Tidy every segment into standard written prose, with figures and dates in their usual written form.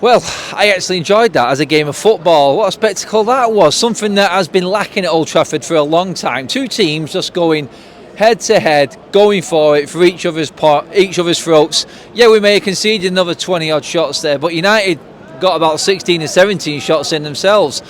Well, I actually enjoyed that as a game of football. What a spectacle that was. Something that has been lacking at Old Trafford for a long time. Two teams just going head to head, going for it for each other's throats. Yeah, we may have conceded another 20 odd shots there, but United got about 16 and 17 shots in themselves.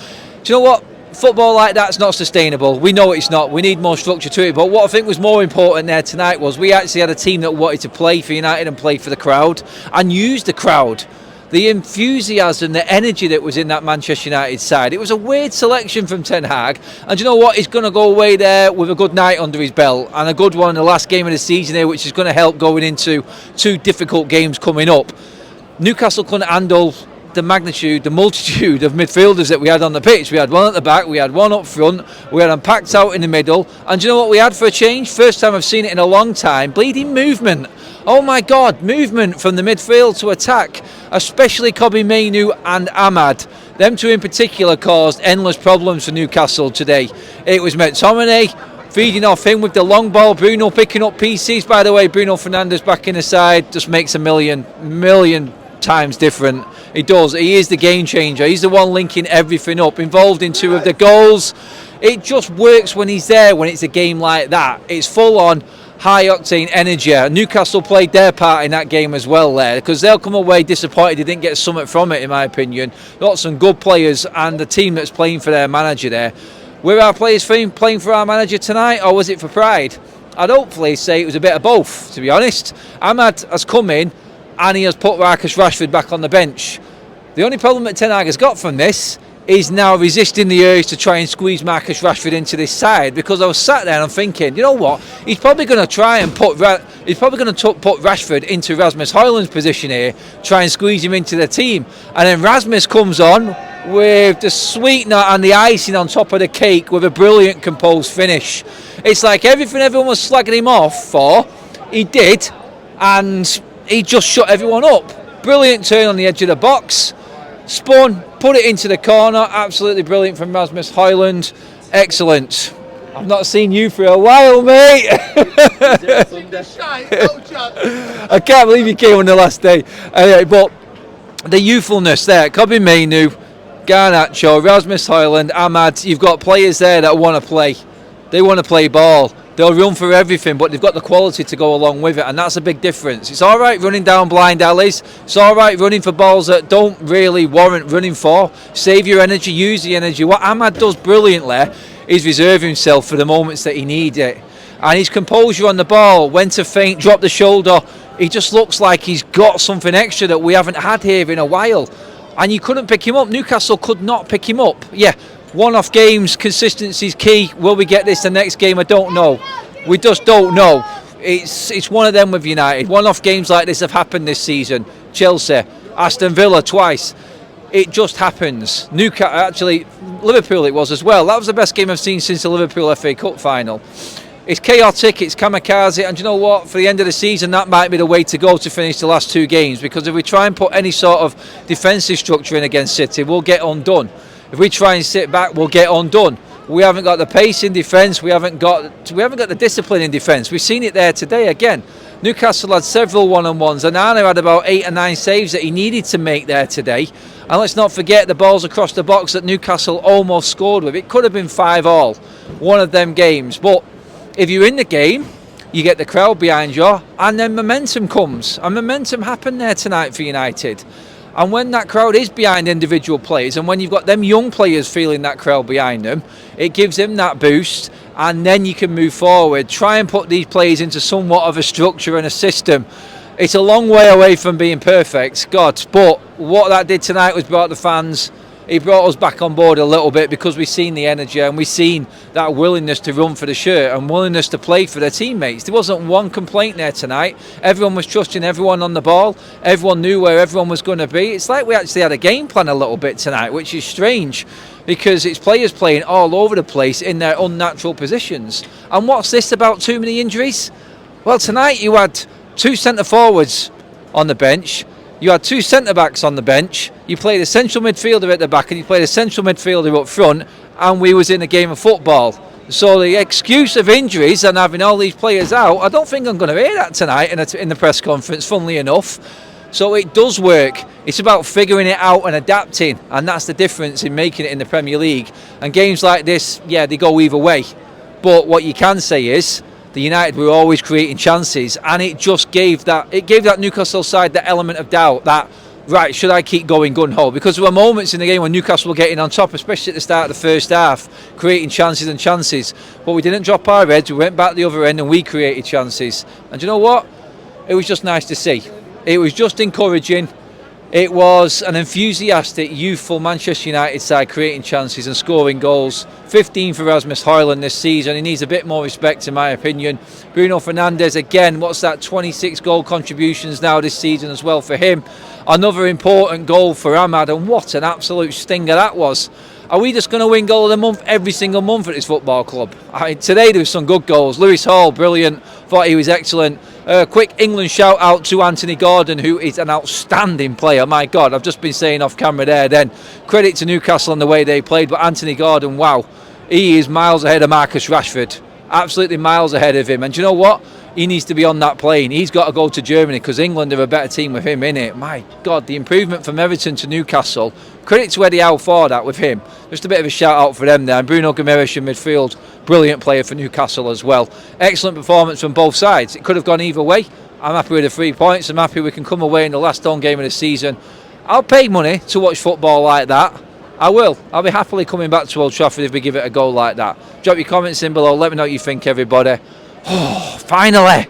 Do you know what? Football like that's not sustainable. We know it's not. We need more structure to it. But what I think was more important there tonight was we actually had a team that wanted to play for United and play for the crowd and use the crowd. The enthusiasm, the energy that was in that Manchester United side. It was a weird selection from Ten Hag. And you know what? He's going to go away there with a good night under his belt. And a good one in the last game of the season here, which is going to help going into two difficult games coming up. Newcastle couldn't handle the magnitude, the multitude of midfielders that we had on the pitch. We had one at the back, we had one up front, we had them packed out in the middle. And do you know what we had for a change? First time I've seen it in a long time. Bleeding movement. Oh my God, movement from the midfield to attack, especially Kobbie Mainoo and AMAD. Them two in particular caused endless problems for Newcastle today. It was McTominay feeding off him with the long ball, Bruno picking up pieces. By the way, Bruno Fernandes back in the side just makes a million times different. He does. He is the game changer. He's the one linking everything up, involved in two of the goals. It just works when he's there, when it's a game like that. It's full on high octane energy. Newcastle played their part in that game as well there, because they'll come away disappointed they didn't get something from it, in my opinion. Got some good players and the team that's playing for their manager there. Were our players playing for our manager tonight, or was it for pride? I'd hopefully say it was a bit of both, to be honest. AMAD has come in and he has put Marcus Rashford back on the bench. The only problem that Ten Hag has got from this is now resisting the urge to try and squeeze Marcus Rashford into this side, because I was sat there and I'm thinking, you know what, he's probably going to try and put Rashford into Rasmus Højlund's position here, try and squeeze him into the team, and then Rasmus comes on with the sweetener and the icing on top of the cake with a brilliant composed finish. It's like everything everyone was slagging him off for, he did, and he just shut everyone up. Brilliant turn on the edge of the box, spun, put it into the corner. Absolutely brilliant from Rasmus Højlund. Excellent. I've not seen you for a while, mate. I can't believe you came on the last day. But the youthfulness there, Kobbie Mainoo, Garnacho, Rasmus Højlund, AMAD, you've got players there that want to play. They want to play ball. They'll run for everything, but they've got the quality to go along with it, and that's a big difference. It's all right running down blind alleys. It's all right running for balls that don't really warrant running for. Save your energy, use the energy. What AMAD does brilliantly is reserve himself for the moments that he needs it. And his composure on the ball, when to feint, drop the shoulder, he just looks like he's got something extra that we haven't had here in a while. And you couldn't pick him up. Newcastle could not pick him up. Yeah. One-off games, consistency is key. Will we get this the next game? I don't know. We just don't know. It's one of them with United. One-off games like this have happened this season. Chelsea, Aston Villa twice. It just happens. Actually, Liverpool it was as well. That was the best game I've seen since the Liverpool FA Cup final. It's chaotic, it's kamikaze, and you know what? For the end of the season, that might be the way to go to finish the last two games, because if we try and put any sort of defensive structure in against City, we'll get undone. If we try and sit back, we'll get undone. We haven't got the pace in defence. We haven't got the discipline in defence. We've seen it there today again. Newcastle had several one-on-ones. Onana had about 8 or 9 saves that he needed to make there today. And let's not forget the balls across the box that Newcastle almost scored with. It could have been 5-all, one of them games. But if you're in the game, you get the crowd behind you, and then momentum comes. And momentum happened there tonight for United. And when that crowd is behind individual players, and when you've got them young players feeling that crowd behind them, it gives them that boost, and then you can move forward. Try and put these players into somewhat of a structure and a system. It's a long way away from being perfect, God, but what that did tonight was brought the fans. He brought us back on board a little bit, because we've seen the energy and we've seen that willingness to run for the shirt and willingness to play for their teammates. There wasn't one complaint there tonight. Everyone was trusting everyone on the ball. Everyone knew where everyone was going to be. It's like we actually had a game plan a little bit tonight, which is strange, because it's players playing all over the place in their unnatural positions. And what's this about too many injuries? Well, tonight you had 2 centre forwards on the bench. You had 2 centre-backs on the bench. You played a central midfielder at the back, and you played a central midfielder up front, and we was in a game of football. So the excuse of injuries and having all these players out, I don't think I'm going to hear that tonight in the press conference, funnily enough. So it does work. It's about figuring it out and adapting, and that's the difference in making it in the Premier League. And games like this, yeah, they go either way. But what you can say is the United were always creating chances, and it just gave that Newcastle side the element of doubt that, right, should I keep going gun-ho? Because there were moments in the game when Newcastle were getting on top, especially at the start of the first half, creating chances and chances. But we didn't drop our heads, we went back the other end and we created chances. And you know what? It was just nice to see. It was just encouraging. It was an enthusiastic, youthful Manchester United side creating chances and scoring goals. 15 for Rasmus Højlund this season. He needs a bit more respect, in my opinion. Bruno Fernandes, again, what's that? 26 goal contributions now this season as well for him. Another important goal for AMAD, and what an absolute stinger that was. Are we just going to win goal of the month every single month at this football club? I mean, today there was some good goals. Lewis Hall, brilliant. Thought he was excellent. Quick England shout out to Anthony Gordon, who is an outstanding player. My God, I've just been saying off camera there then. Credit to Newcastle on the way they played, but Anthony Gordon, wow. He is miles ahead of Marcus Rashford. Absolutely miles ahead of him. And do you know what? He needs to be on that plane. He's got to go to Germany because England are a better team with him in it. My God, the improvement from Everton to Newcastle. Credit to Eddie Howe for that with him. Just a bit of a shout out for them there. And Bruno Guimaraes in midfield, brilliant player for Newcastle as well. Excellent performance from both sides. It could have gone either way. I'm happy with the 3 points. I'm happy we can come away in the last home game of the season. I'll pay money to watch football like that. I will. I'll be happily coming back to Old Trafford if we give it a go like that. Drop your comments in below. Let me know what you think, everybody. Oh, finally.